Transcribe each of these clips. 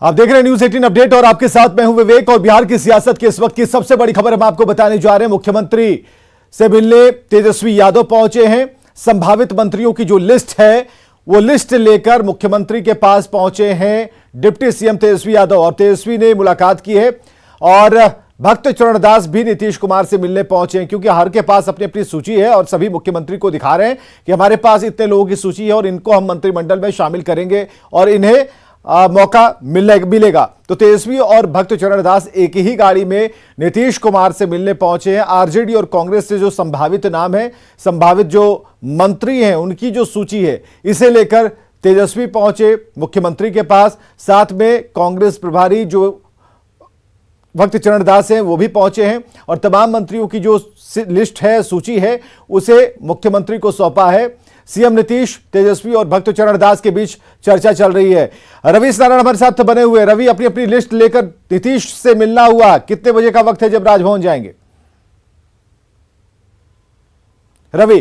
आप देख रहे हैं न्यूज 18 अपडेट और आपके साथ मैं हूं विवेक। और बिहार की सियासत की इस वक्त की सबसे बड़ी खबर हम आपको बताने जा रहे हैं। मुख्यमंत्री से मिलने तेजस्वी यादव पहुंचे हैं। संभावित मंत्रियों की जो लिस्ट है वो लिस्ट लेकर मुख्यमंत्री के पास पहुंचे हैं डिप्टी सीएम तेजस्वी यादव, और तेजस्वी ने मुलाकात की है। और भक्त चरणदास भी नीतीश कुमार से मिलने पहुंचे हैं, क्योंकि हर के पास अपनी अपनी सूची है और सभी मुख्यमंत्री को दिखा रहे हैं कि हमारे पास इतने लोगों की सूची है और इनको हम मंत्रिमंडल में शामिल करेंगे और इन्हें मौका मिलेगा। तो तेजस्वी और भक्त चरणदास एक ही गाड़ी में नीतीश कुमार से मिलने पहुंचे हैं। आरजेडी और कांग्रेस से जो संभावित नाम है, संभावित जो मंत्री हैं, उनकी जो सूची है, इसे लेकर तेजस्वी पहुंचे मुख्यमंत्री के पास। साथ में कांग्रेस प्रभारी जो भक्त चरणदास हैं वो भी पहुंचे हैं और तमाम मंत्रियों की जो लिस्ट है, सूची है, उसे मुख्यमंत्री को सौंपा है। सीएम नीतीश, तेजस्वी और भक्त चरणदास के बीच चर्चा चल रही है। रवि नारायण हमारे साथ बने हुए। रवि, अपनी अपनी लिस्ट लेकर नीतीश से मिलना हुआ, कितने बजे का वक्त है जब राजभवन जाएंगे? रवि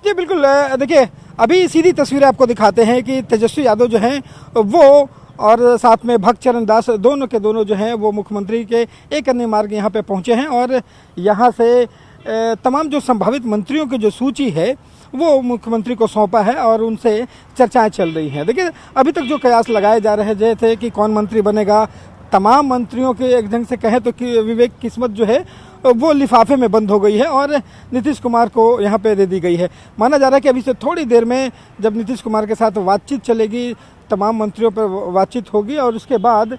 जी बिल्कुल, देखिए अभी सीधी तस्वीरें आपको दिखाते हैं कि तेजस्वी यादव जो हैं वो और साथ में भक्त चरणदास दोनों के दोनों जो हैं वो मुख्यमंत्री के एक अन्य मार्ग यहाँ पे पहुँचे हैं और यहाँ से तमाम जो संभावित मंत्रियों की जो सूची है वो मुख्यमंत्री को सौंपा है और उनसे चर्चाएं चल रही हैं। देखिए अभी तक जो कयास लगाए जा रहे थे कि कौन मंत्री बनेगा, तमाम मंत्रियों के एक ढंग से कहें तो कि विवेक किस्मत जो है वो लिफाफे में बंद हो गई है और नीतीश कुमार को यहाँ पे दे दी गई है। माना जा रहा है कि अभी से थोड़ी देर में जब नीतीश कुमार के साथ बातचीत चलेगी, तमाम मंत्रियों पर बातचीत होगी और उसके बाद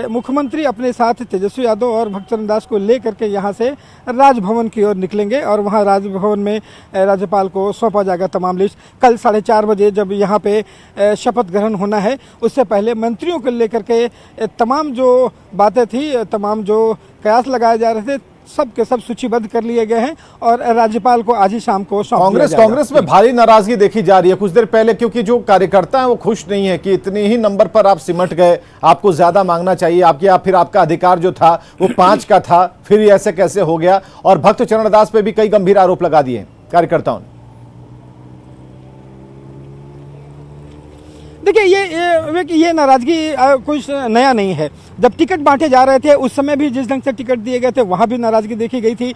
मुख्यमंत्री अपने साथ तेजस्वी यादव और भक्त चरणदास को ले करके यहाँ से राजभवन की ओर निकलेंगे और वहाँ राजभवन में राज्यपाल को सौंपा जाएगा तमाम लिस्ट। कल 4:30 बजे जब यहाँ पे शपथ ग्रहण होना है, उससे पहले मंत्रियों को लेकर के तमाम जो बातें थी, तमाम जो कयास लगाए जा रहे थे, सब के सब सूचीबद्ध कर लिए गए हैं और राज्यपाल को आज ही शाम को कांग्रेस में भारी नाराजगी देखी जा रही है कुछ देर पहले, क्योंकि जो कार्यकर्ता हैं वो खुश नहीं है कि इतने ही नंबर पर आप सिमट गए, आपको ज्यादा मांगना चाहिए, फिर आपका अधिकार जो था वो 5 का था, फिर ऐसे कैसे हो गया। और भक्त चरणदास पे भी कई गंभीर आरोप लगा दिए कार्यकर्ताओं ने। देखिए ये नाराजगी कुछ नया नहीं है। जब टिकट बांटे जा रहे थे उस समय भी जिस ढंग से टिकट दिए गए थे वहाँ भी नाराजगी देखी गई थी।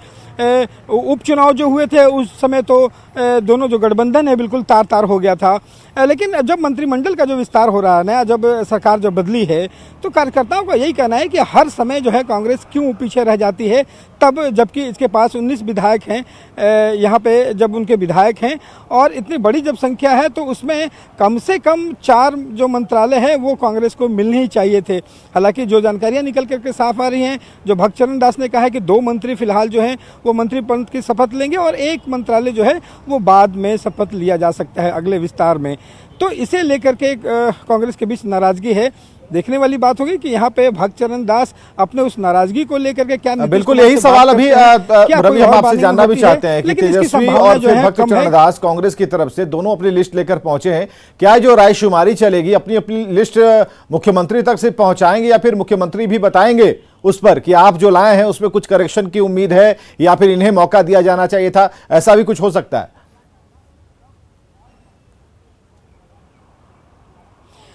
उपचुनाव जो हुए थे उस समय तो दोनों जो गठबंधन है बिल्कुल तार तार हो गया था। लेकिन जब मंत्रिमंडल का जो विस्तार हो रहा है नया, जब सरकार जो बदली है, तो कार्यकर्ताओं का यही कहना है कि हर समय जो है कांग्रेस क्यों पीछे रह जाती है, तब जबकि इसके पास 19 विधायक हैं यहाँ पे, जब उनके विधायक हैं और इतनी बड़ी जब संख्या है तो उसमें कम से कम 4 जो मंत्रालय हैं वो कांग्रेस को मिलने ही चाहिए थे। हालांकि जो जानकारियां निकल करके साफ आ रही हैं, जो भक्त चरणदास ने कहा है कि 2 मंत्री फिलहाल जो हैं वो मंत्री पद की शपथ लेंगे और 1 मंत्रालय जो है वो बाद में शपथ लिया जा सकता है अगले विस्तार में। तो इसे लेकर के कांग्रेस के बीच नाराजगी है। देखने वाली बात होगी कि यहाँ पे भक्त चरणदास अपने उस नाराजगी को लेकर के क्या, बिल्कुल यही सवाल अभी रवि हम आपसे जानना भी चाहते हैं कि तेजस्वी और फिर भक्त चरणदास कांग्रेस की तरफ से दोनों अपनी लिस्ट लेकर पहुंचे हैं, क्या जो रायशुमारी चलेगी अपनी अपनी लिस्ट मुख्यमंत्री तक से पहुंचाएंगे या फिर मुख्यमंत्री भी बताएंगे उस पर कि आप जो लाए हैं उसमें कुछ करेक्शन की उम्मीद है या फिर इन्हें मौका दिया जाना चाहिए था, ऐसा भी कुछ हो सकता है?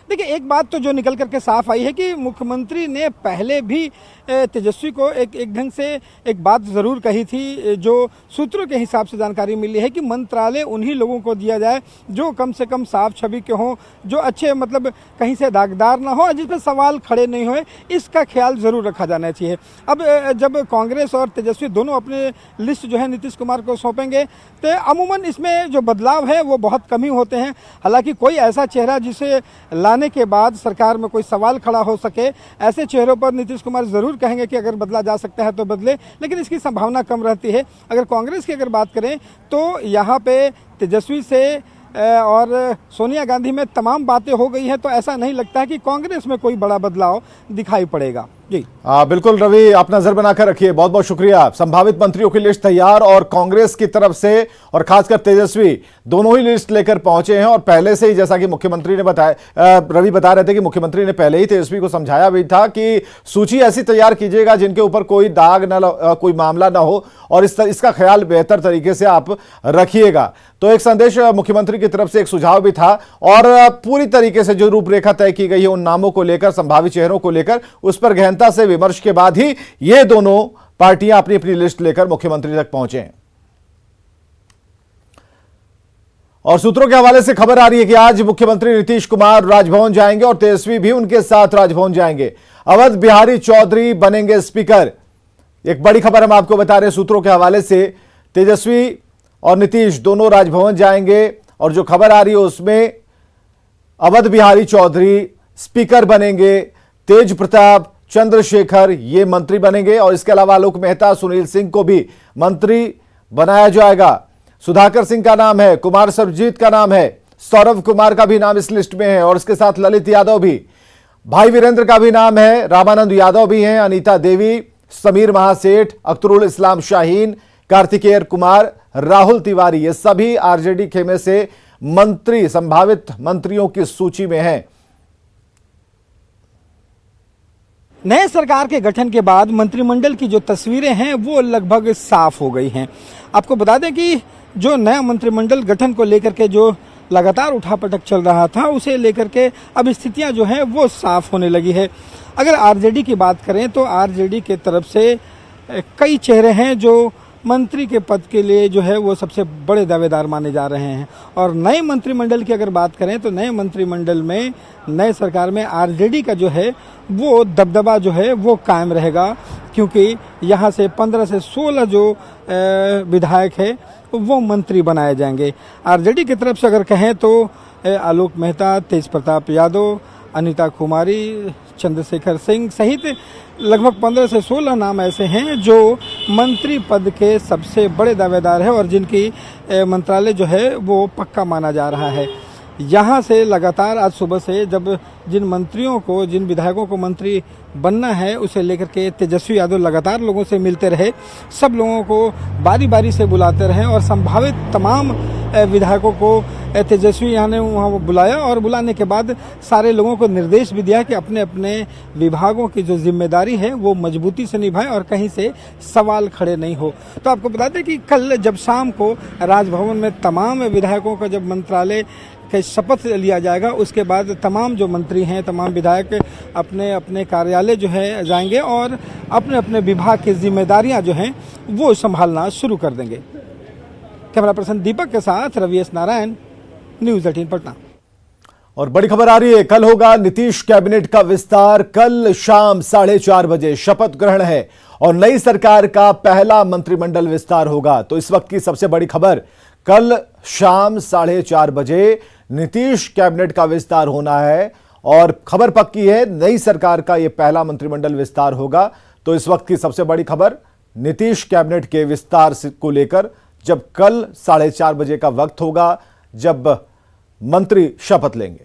देखिए एक बात तो जो निकल करके साफ आई है कि मुख्यमंत्री ने पहले भी तेजस्वी को एक ढंग से एक बात ज़रूर कही थी, जो सूत्रों के हिसाब से जानकारी मिली है कि मंत्रालय उन्हीं लोगों को दिया जाए जो कम से कम साफ छवि के हों, जो अच्छे मतलब कहीं से दागदार ना हो, जिस पर सवाल खड़े नहीं हुए, इसका ख्याल ज़रूर रखा जाना चाहिए। अब जब कांग्रेस और तेजस्वी दोनों अपने लिस्ट जो है नीतीश कुमार को सौंपेंगे तो अमूमन इसमें जो बदलाव है वो बहुत कम ही होते हैं। हालांकि कोई ऐसा चेहरा जिसे लाने के बाद सरकार में कोई सवाल खड़ा हो सके, ऐसे चेहरों पर नीतीश कुमार ज़रूर कहेंगे कि अगर बदला जा सकता है तो बदले, लेकिन इसकी संभावना कम रहती है। अगर कांग्रेस की अगर बात करें तो यहाँ पे तेजस्वी से और सोनिया गांधी में तमाम बातें हो गई हैं, तो ऐसा नहीं लगता है कि कांग्रेस में कोई बड़ा बदलाव दिखाई पड़ेगा। जी बिल्कुल रवि, आप नजर बनाकर रखिए। बहुत बहुत शुक्रिया। संभावित मंत्रियों की लिस्ट तैयार और कांग्रेस की तरफ से और खासकर तेजस्वी दोनों ही लिस्ट लेकर पहुंचे हैं और पहले से ही जैसा कि मुख्यमंत्री ने बताया, रवि बता रहे थे कि मुख्यमंत्री ने पहले ही तेजस्वी को समझाया भी था कि सूची ऐसी तैयार कीजिएगा जिनके ऊपर कोई दाग न कोई मामला ना हो और इसका ख्याल बेहतर तरीके से आप रखिएगा। तो तो एक संदेश मुख्यमंत्री की तरफ से एक सुझाव भी था और पूरी तरीके से जो रूपरेखा तय की गई है उन नामों को लेकर, संभावित चेहरों को लेकर, उस पर गहनता से विमर्श के बाद ही ये दोनों पार्टियां अपनी अपनी लिस्ट लेकर मुख्यमंत्री तक पहुंचे हैं। और सूत्रों के हवाले से खबर आ रही है कि आज मुख्यमंत्री नीतीश कुमार राजभवन जाएंगे और तेजस्वी भी उनके साथ राजभवन जाएंगे। अवध बिहारी चौधरी बनेंगे स्पीकर। एक बड़ी खबर हम आपको बता रहे हैं सूत्रों के हवाले से। तेजस्वी और नीतीश दोनों राजभवन जाएंगे और जो खबर आ रही है उसमें अवध बिहारी चौधरी स्पीकर बनेंगे, तेज प्रताप चंद्रशेखर ये मंत्री बनेंगे और इसके अलावा आलोक मेहता, सुनील सिंह को भी मंत्री बनाया जाएगा। सुधाकर सिंह का नाम है, कुमार सर्वजीत का नाम है, सौरभ कुमार का भी नाम इस लिस्ट में है और इसके साथ ललित यादव भी, भाई वीरेंद्र का भी नाम है, रामानंद यादव भी हैं, अनीता देवी, समीर महासेठ, अख्तरुल इस्लाम शाहीन, कार्तिकेय कुमार, राहुल तिवारी ये सभी आरजेडी खेमे से मंत्री, संभावित मंत्रियों की सूची में हैं। नए सरकार के गठन के बाद मंत्रिमंडल की जो तस्वीरें हैं वो लगभग साफ हो गई हैं। आपको बता दें कि जो नया मंत्रिमंडल गठन को लेकर के जो लगातार उठापटक चल रहा था उसे लेकर के अब स्थितियां जो हैं वो साफ होने लगी है। अगर आरजेडी की बात करें तो आरजेडी के तरफ से कई चेहरे हैं जो मंत्री के पद के लिए जो है वो सबसे बड़े दावेदार माने जा रहे हैं। और नए मंत्रिमंडल की अगर बात करें तो नए मंत्रिमंडल में, नए सरकार में आरजेडी का जो है वो दबदबा जो है वो कायम रहेगा, क्योंकि यहाँ से 15 से 16 जो विधायक है वो मंत्री बनाए जाएंगे। आरजेडी की तरफ से अगर कहें तो आलोक मेहता, तेज प्रताप यादव, अनीता कुमारी, चंद्रशेखर सिंह सहित लगभग 15 से 16 नाम ऐसे हैं जो मंत्री पद के सबसे बड़े दावेदार हैं और जिनकी मंत्रालय जो है वो पक्का माना जा रहा है। यहाँ से लगातार आज सुबह से जब जिन मंत्रियों को, जिन विधायकों को मंत्री बनना है उसे लेकर के तेजस्वी यादव लगातार लोगों से मिलते रहे, सब लोगों को बारी बारी से बुलाते रहे और संभावित तमाम विधायकों को तेजस्वी यहाँ ने वहाँ बुलाया और बुलाने के बाद सारे लोगों को निर्देश भी दिया कि अपने अपने विभागों की जो जिम्मेदारी है वो मजबूती से निभाएं और कहीं से सवाल खड़े नहीं हो। तो आपको बता दें कि कल जब शाम को राजभवन में तमाम विधायकों का जब मंत्रालय के शपथ लिया जाएगा उसके बाद तमाम जो मंत्री हैं, तमाम विधायक अपने अपने कार्यालय जो है जाएंगे और अपने अपने विभाग की जिम्मेदारियां जो हैं वो संभालना शुरू कर देंगे। कैमरा पर्सन दीपक के साथ रवि एस नारायण, न्यूज़ 18 पटना। और बड़ी खबर आ रही है, कल होगा नीतीश कैबिनेट का विस्तार। कल शाम 4:30 बजे शपथ ग्रहण है और नई सरकार का पहला मंत्रिमंडल विस्तार होगा। तो इस वक्त की सबसे बड़ी खबर, कल शाम 4:30 बजे नीतीश कैबिनेट का विस्तार होना है और खबर पक्की है, नई सरकार का यह पहला मंत्रिमंडल विस्तार होगा। तो इस वक्त की सबसे बड़ी खबर नीतीश कैबिनेट के विस्तार को लेकर, जब कल 4:30 बजे का वक्त होगा जब मंत्री शपथ लेंगे।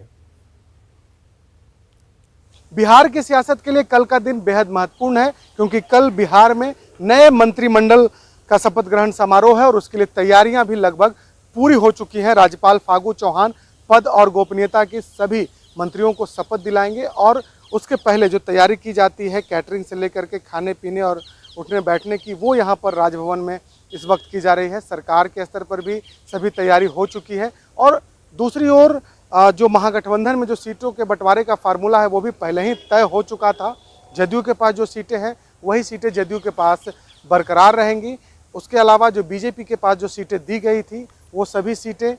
बिहार की सियासत के लिए कल का दिन बेहद महत्वपूर्ण है, क्योंकि कल बिहार में नए मंत्रिमंडल का शपथ ग्रहण समारोह है और उसके लिए तैयारियां भी लगभग पूरी हो चुकी हैं। राज्यपाल फागू चौहान पद और गोपनीयता की सभी मंत्रियों को शपथ दिलाएंगे और उसके पहले जो तैयारी की जाती है कैटरिंग से लेकर के खाने पीने और उठने बैठने की, वो यहाँ पर राजभवन में इस वक्त की जा रही है। सरकार के स्तर पर भी सभी तैयारी हो चुकी है और दूसरी ओर जो महागठबंधन में जो सीटों के बंटवारे का फार्मूला है वो भी पहले ही तय हो चुका था। जदयू के पास जो सीटें हैं वही सीटें जदयू के पास बरकरार रहेंगी। उसके अलावा जो बीजेपी के पास जो सीटें दी गई थी वो सभी सीटें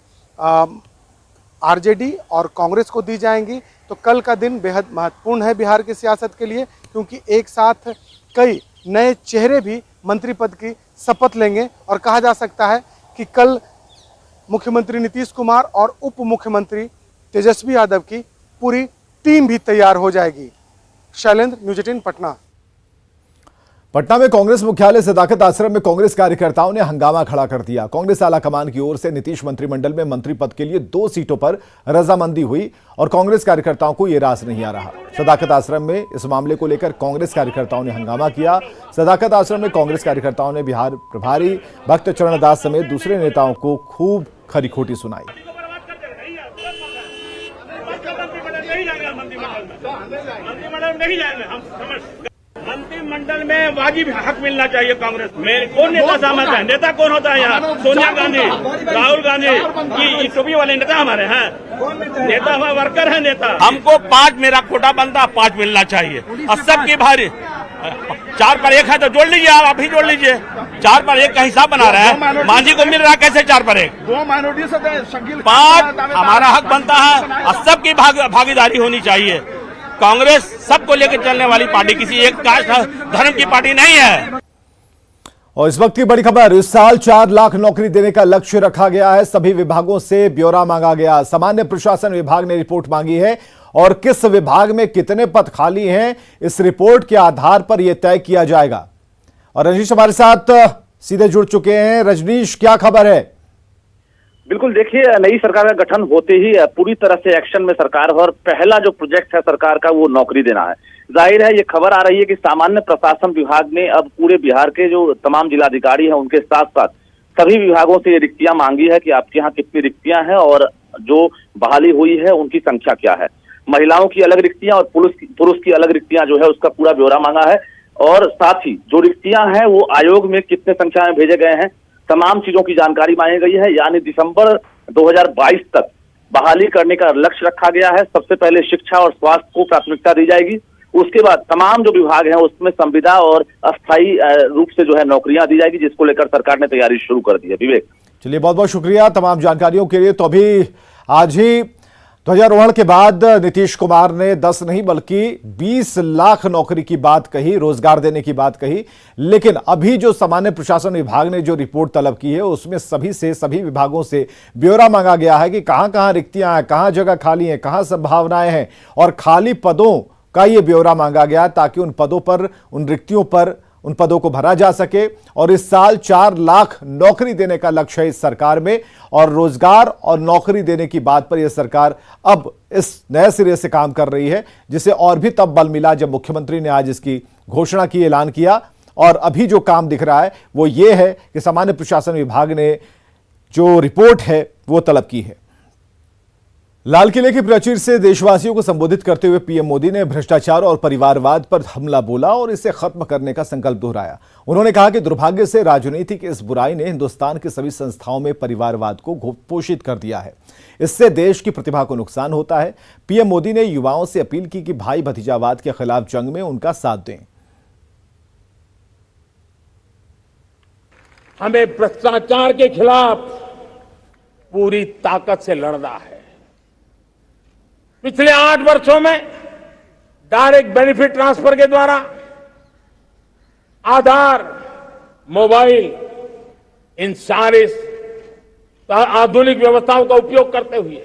आरजेडी और कांग्रेस को दी जाएंगी। तो कल का दिन बेहद महत्वपूर्ण है बिहार की सियासत के लिए, क्योंकि एक साथ कई नए चेहरे भी मंत्री पद की शपथ लेंगे और कहा जा सकता है कि कल मुख्यमंत्री नीतीश कुमार और उप मुख्यमंत्री तेजस्वी यादव की पूरी टीम भी तैयार हो जाएगी। शैलेंद्र, न्यूज़ 18 पटना। पटना में कांग्रेस मुख्यालय सदाकत आश्रम में कांग्रेस कार्यकर्ताओं ने हंगामा खड़ा कर दिया। कांग्रेस आलाकमान की ओर से नीतीश मंत्रिमंडल में मंत्री पद के लिए 2 सीटों पर रजामंदी हुई और कांग्रेस कार्यकर्ताओं को यह रास नहीं आ रहा। सदाकत आश्रम में इस मामले को लेकर कांग्रेस कार्यकर्ताओं ने हंगामा किया। सदाकत आश्रम में कांग्रेस कार्यकर्ताओं ने बिहार प्रभारी भक्त चरण दास समेत दूसरे नेताओं को खूब खरी खोटी सुनाई। मंत्रिमंडल में वाजिब हक मिलना चाहिए कांग्रेस में। कौन नेता सहमत है? नेता कौन होता है यहाँ? सोनिया गांधी, राहुल गांधी की टोपी वाले नेता हमारे हैं? नेता हमारे वर्कर है। नेता हमको 5 मेरा कोटा बनता, 5 मिलना चाहिए। और सबकी भारी 4 पर 1 है तो जोड़ लीजिए, आप ही जोड़ लीजिए। 4 पर 1 का हिसाब बना रहा है, मांझी को मिल रहा कैसे 4 पर 1? 2 माइनॉरिटी से 5 हमारा हक बनता है और सबकी भागीदारी होनी चाहिए। कांग्रेस सबको लेकर चलने वाली पार्टी, किसी एक कास्ट धर्म की पार्टी नहीं है। और इस वक्त की बड़ी खबर, इस साल 4 लाख नौकरी देने का लक्ष्य रखा गया है। सभी विभागों से ब्यौरा मांगा गया। सामान्य प्रशासन विभाग ने रिपोर्ट मांगी है और किस विभाग में कितने पद खाली हैं, इस रिपोर्ट के आधार पर यह तय किया जाएगा। और रजनीश हमारे साथ सीधे जुड़ चुके हैं। रजनीश, क्या खबर है? बिल्कुल, देखिए, नई सरकार का गठन होते ही पूरी तरह से एक्शन में सरकार है और पहला जो प्रोजेक्ट है सरकार का वो नौकरी देना है। जाहिर है ये खबर आ रही है कि सामान्य प्रशासन विभाग ने अब पूरे बिहार के जो तमाम जिलाधिकारी हैं उनके साथ साथ सभी विभागों से ये रिक्तियां मांगी है कि आपके यहाँ कितनी रिक्तियां हैं और जो बहाली हुई है उनकी संख्या क्या है। महिलाओं की अलग रिक्तियां और पुरुष की अलग रिक्तियां जो है उसका पूरा ब्यौरा मांगा है। और साथ ही जो रिक्तियां हैं वो आयोग में कितने संख्या में भेजे गए हैं, तमाम चीजों की जानकारी मांगी गई है। यानी दिसंबर 2022 तक बहाली करने का लक्ष्य रखा गया है। सबसे पहले शिक्षा और स्वास्थ्य को प्राथमिकता दी जाएगी, उसके बाद तमाम जो विभाग हैं उसमें संविदा और अस्थायी रूप से जो है नौकरियां दी जाएगी, जिसको लेकर सरकार ने तैयारी शुरू कर दी है। विवेक, चलिए, बहुत बहुत शुक्रिया तमाम जानकारियों के लिए। तो अभी आज ही ध्वजारोहण के बाद नीतीश कुमार ने 10 नहीं बल्कि 20 लाख नौकरी की बात कही, रोजगार देने की बात कही। लेकिन अभी जो सामान्य प्रशासन विभाग ने जो रिपोर्ट तलब की है उसमें सभी विभागों से ब्यौरा मांगा गया है कि कहां कहां रिक्तियां हैं, कहां जगह खाली है, कहां संभावनाएं हैं, और खाली पदों का ये ब्यौरा मांगा गया ताकि उन पदों पर, उन रिक्तियों पर, उन पदों को भरा जा सके। और इस साल 4 लाख नौकरी देने का लक्ष्य है इस सरकार में। और रोजगार और नौकरी देने की बात पर यह सरकार अब इस नए सिरे से काम कर रही है, जिसे और भी तब बल मिला जब मुख्यमंत्री ने आज इसकी घोषणा की, ऐलान किया। और अभी जो काम दिख रहा है वो ये है कि सामान्य प्रशासन विभाग ने जो रिपोर्ट है वो तलब की है। लाल किले की प्राचीर से देशवासियों को संबोधित करते हुए पीएम मोदी ने भ्रष्टाचार और परिवारवाद पर हमला बोला और इसे खत्म करने का संकल्प दोहराया। उन्होंने कहा कि दुर्भाग्य से राजनीति की इस बुराई ने हिंदुस्तान की सभी संस्थाओं में परिवारवाद को घोषित कर दिया है। इससे देश की प्रतिभा को नुकसान होता है। पीएम मोदी ने युवाओं से अपील की कि भाई भतीजावाद के खिलाफ जंग में उनका साथ दें। हमें भ्रष्टाचार के खिलाफ पूरी ताकत से लड़ना है। पिछले 8 वर्षों में डायरेक्ट बेनिफिट ट्रांसफर के द्वारा आधार, मोबाइल, इन सारे आधुनिक व्यवस्थाओं का उपयोग करते हुए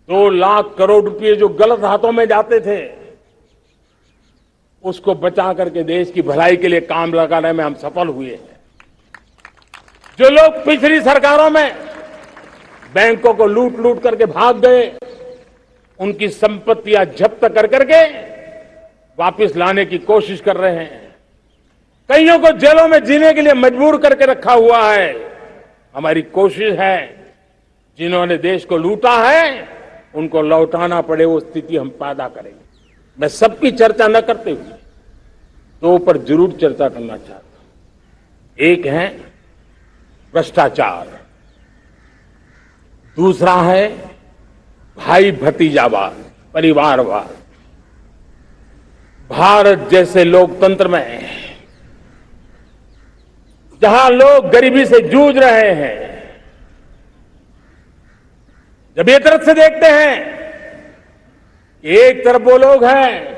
2 लाख करोड़ रुपए जो गलत हाथों में जाते थे उसको बचा करके देश की भलाई के लिए काम लगाने में हम सफल हुए हैं। जो लोग पिछली सरकारों में बैंकों को लूट करके भाग गए, उनकी संपत्तियां जब्त करके वापस लाने की कोशिश कर रहे हैं। कईयों को जेलों में जीने के लिए मजबूर करके रखा हुआ है। हमारी कोशिश है जिन्होंने देश को लूटा है उनको लौटाना पड़े, वो स्थिति हम पैदा करेंगे। मैं सबकी चर्चा न करते हुए 2 पर जरूर चर्चा करना चाहता हूं। एक है भ्रष्टाचार, दूसरा है भाई भतीजावाद, परिवारवाद। भारत जैसे लोकतंत्र में जहां लोग गरीबी से जूझ रहे हैं, जब एक तरफ से देखते हैं कि एक तरफ वो लोग हैं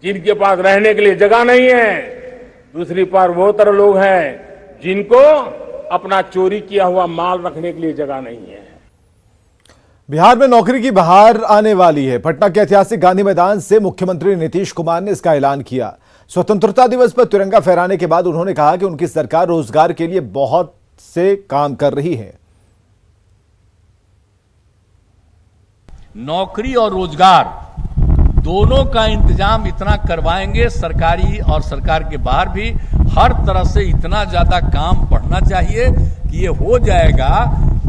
जिनके पास रहने के लिए जगह नहीं है, दूसरी पर वो तरफ लोग हैं जिनको अपना चोरी किया हुआ माल रखने के लिए जगह नहीं है। बिहार में नौकरी की बहार आने वाली है। पटना के ऐतिहासिक गांधी मैदान से मुख्यमंत्री नीतीश कुमार ने इसका ऐलान किया। स्वतंत्रता दिवस पर तिरंगा फहराने के बाद उन्होंने कहा कि उनकी सरकार रोजगार के लिए बहुत से काम कर रही है। नौकरी और रोजगार दोनों का इंतजाम इतना करवाएंगे, सरकारी और सरकार के बाहर भी हर तरह से इतना ज्यादा काम बढ़ना चाहिए कि ये हो जाएगा।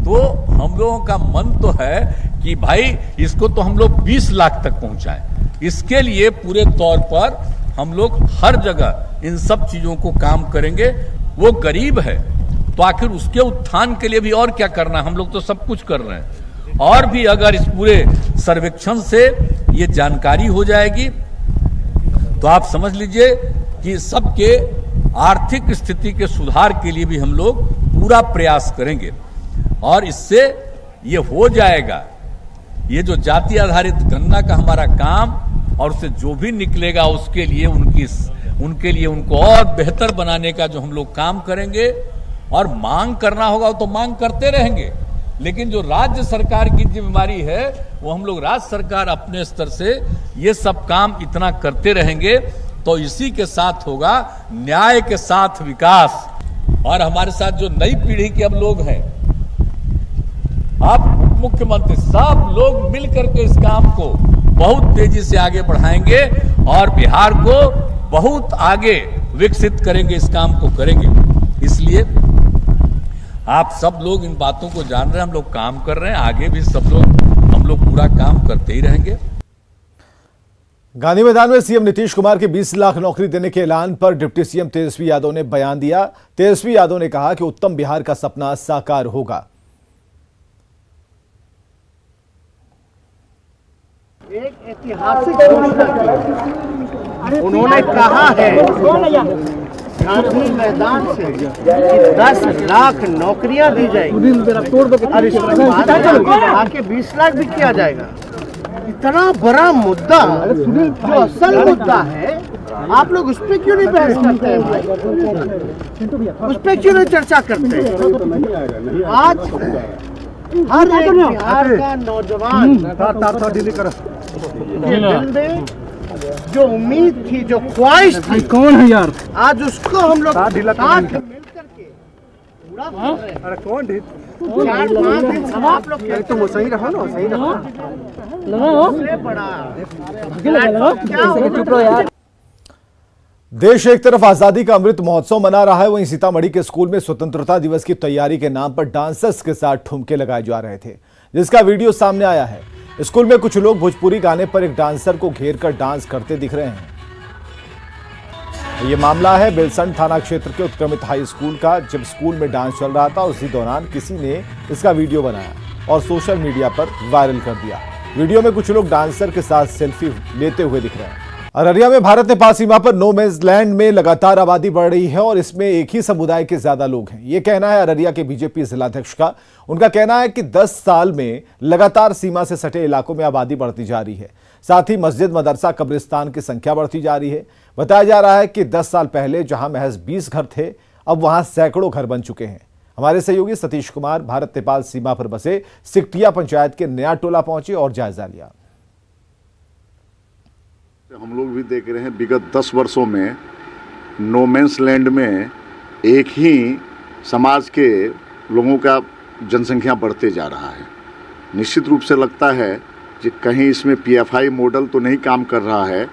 तो हम लोगों का मन तो है कि भाई इसको तो हम लोग 20 लाख तक पहुंचाएं। इसके लिए पूरे तौर पर हम लोग हर जगह इन सब चीजों को काम करेंगे। वो गरीब है तो आखिर उसके उत्थान के लिए भी और क्या करना, हम लोग तो सब कुछ कर रहे हैं। और भी अगर इस पूरे सर्वेक्षण से ये जानकारी हो जाएगी तो आप समझ लीजिए कि सबके आर्थिक स्थिति के सुधार के लिए भी हम लोग पूरा प्रयास करेंगे। और इससे ये हो जाएगा, ये जो जाति आधारित गणना का हमारा काम और उससे जो भी निकलेगा उसके लिए उनको और बेहतर बनाने का जो हम लोग काम करेंगे। और मांग करना होगा तो मांग करते रहेंगे, लेकिन जो राज्य सरकार की जिम्मेदारी है वो हम लोग राज्य सरकार अपने स्तर से ये सब काम इतना करते रहेंगे तो इसी के साथ होगा न्याय के साथ विकास। और हमारे साथ जो नई पीढ़ी के अब लोग हैं, आप मुख्यमंत्री सब लोग मिलकर के इस काम को बहुत तेजी से आगे बढ़ाएंगे और बिहार को बहुत आगे विकसित करेंगे, इस काम को करेंगे। इसलिए आप सब लोग इन बातों को जान रहे हैं, हम लोग काम कर रहे हैं, आगे भी हम लोग पूरा काम करते ही रहेंगे। गांधी मैदान में सीएम नीतीश कुमार के 20 लाख नौकरी देने के ऐलान पर डिप्टी सीएम तेजस्वी यादव ने बयान दिया। तेजस्वी यादव ने कहा कि उत्तम बिहार का सपना साकार होगा। एक ऐतिहासिक घोषणा की उन्होंने कहा है गांधी मैदान से 10 लाख नौकरियां दी जाएंगी और इसको बढ़ा के 20 लाख भी किया जाएगा। इतना बड़ा मुद्दा जो असल मुद्दा है, आप लोग उस पर क्यों नहीं बहस करते हैं भाई? उस पर क्यों नहीं चर्चा करते हैं? आज हर एक बिहार का नौजवान के दिल में जो उम्मीद थी, जो ख्वाहिश थी, कौन है यार, आज उसको हम लोग साथ मिलकर के पूरा कर रहे हैं। अरे कौन 4-5 दिन से आप लोग तो सही रहो ना, सही रहो बड़ा। देश एक तरफ आजादी का अमृत महोत्सव मना रहा है, वहीं सीतामढ़ी के स्कूल में स्वतंत्रता दिवस की तैयारी के नाम पर डांसर्स के साथ ठुमके लगाए जा रहे थे, जिसका वीडियो सामने आया है। स्कूल में कुछ लोग भोजपुरी गाने पर एक डांसर को घेर कर डांस करते दिख रहे हैं। यह मामला है बेलसंड थाना क्षेत्र के उत्क्रमित हाई स्कूल का। जब स्कूल में डांस चल रहा था उसी दौरान किसी ने इसका वीडियो बनाया और सोशल मीडिया पर वायरल कर दिया। वीडियो में कुछ लोग डांसर के साथ सेल्फी लेते हुए दिख रहे हैं। अररिया में भारत नेपाल सीमा पर नो मैंस लैंड में लगातार आबादी बढ़ रही है और इसमें एक ही समुदाय के ज्यादा लोग हैं। यह कहना है अररिया के बीजेपी जिलाध्यक्ष का। उनका कहना है कि 10 साल में लगातार सीमा से सटे इलाकों में आबादी बढ़ती जा रही है। साथ ही मस्जिद, मदरसा, कब्रिस्तान की संख्या बढ़ती जा रही है। बताया जा रहा है कि 10 साल पहले जहां महज 20 घर थे, अब वहां सैकड़ों घर बन चुके हैं। हमारे सहयोगी सतीश कुमार भारत नेपाल सीमा पर बसे सिकटिया पंचायत के नया टोला पहुंचे और जायजा लिया। हम लोग भी देख रहे हैं विगत 10 वर्षों में नो मैंस लैंड में एक ही समाज के लोगों का जनसंख्या बढ़ते जा रहा है। निश्चित रूप से लगता है कि कहीं इसमें पीएफआई मॉडल तो नहीं काम कर रहा है।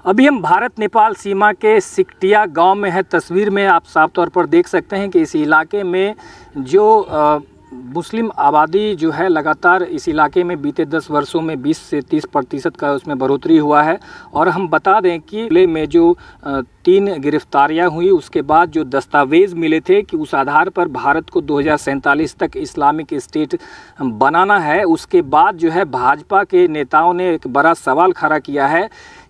अभी हम भारत नेपाल सीमा के सिकटिया गांव में है। तस्वीर में आप साफ तौर पर देख सकते हैं कि इस इलाके में जो मुस्लिम आबादी जो है लगातार इस इलाके में बीते 10 वर्षों में 20 से 30% का उसमें बढ़ोतरी हुआ है। और हम बता दें कि जिले में जो 3 गिरफ्तारियां हुई, उसके बाद जो दस्तावेज़ मिले थे कि उस आधार पर भारत को 2047 तक इस्लामिक स्टेट बनाना है, उसके बाद जो है भाजपा के नेताओं ने एक बड़ा सवाल खड़ा किया है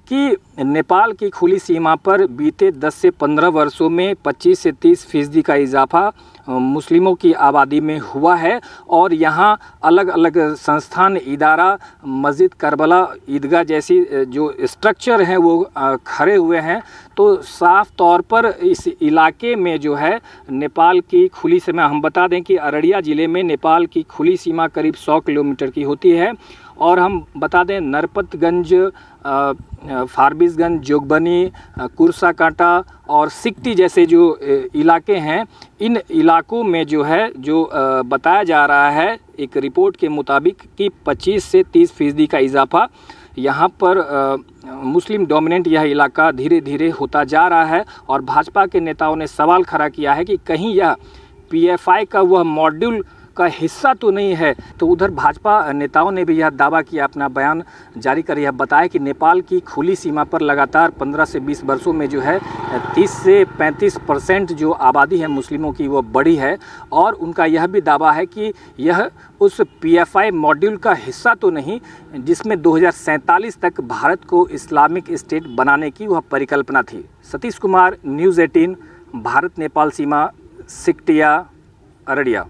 कि नेपाल की खुली सीमा पर बीते 10 से 15 वर्षों में 25 से 30% का इजाफा मुस्लिमों की आबादी में हुआ है। और यहाँ अलग अलग संस्थान, इदारा, मस्जिद, करबला, ईदगाह जैसी जो स्ट्रक्चर हैं वो खड़े हुए हैं। तो साफ तौर पर इस इलाके में जो है नेपाल की खुली सीमा, हम बता दें कि अररिया ज़िले में नेपाल की खुली सीमा करीब 100 किलोमीटर की होती है। और हम बता दें नरपतगंज, फारबिसगंज, जोगबनी, कुर्साकांटा और सिकटी जैसे जो इलाके हैं, इन इलाकों में जो है जो बताया जा रहा है एक रिपोर्ट के मुताबिक कि 25 से 30% का इजाफा यहाँ पर मुस्लिम डोमिनेंट यह इलाका धीरे धीरे होता जा रहा है। और भाजपा के नेताओं ने सवाल खड़ा किया है कि कहीं यह पीएफआई का वह मॉड्यूल का हिस्सा तो नहीं है। तो उधर भाजपा नेताओं ने भी यह दावा किया, अपना बयान जारी कर यह बताया कि नेपाल की खुली सीमा पर लगातार 15 से 20 वर्षों में जो है 30 से 35% जो आबादी है मुस्लिमों की वो बढ़ी है। और उनका यह भी दावा है कि यह उस PFI मॉड्यूल का हिस्सा तो नहीं जिसमें 2047 तक भारत को इस्लामिक स्टेट बनाने की वह परिकल्पना थी। सतीश कुमार, न्यूज़ 18, भारत नेपाल सीमा, सिकटिया, अररिया।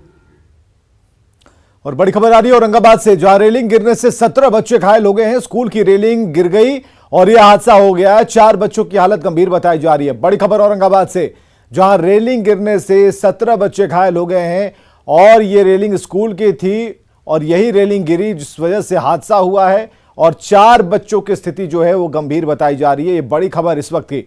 और बड़ी खबर आ रही है औरंगाबाद से, जहां रेलिंग गिरने से 17 बच्चे घायल हो गए हैं। स्कूल की रेलिंग गिर गई और यह हादसा हो गया। 4 बच्चों की हालत गंभीर बताई जा रही है। बड़ी खबर औरंगाबाद से, जहां रेलिंग गिरने से 17 बच्चे घायल हो गए हैं और ये रेलिंग स्कूल की थी और यही रेलिंग गिरी जिस वजह से हादसा हुआ है और 4 बच्चों की स्थिति जो है वो गंभीर बताई जा रही है। ये बड़ी खबर इस वक्त की।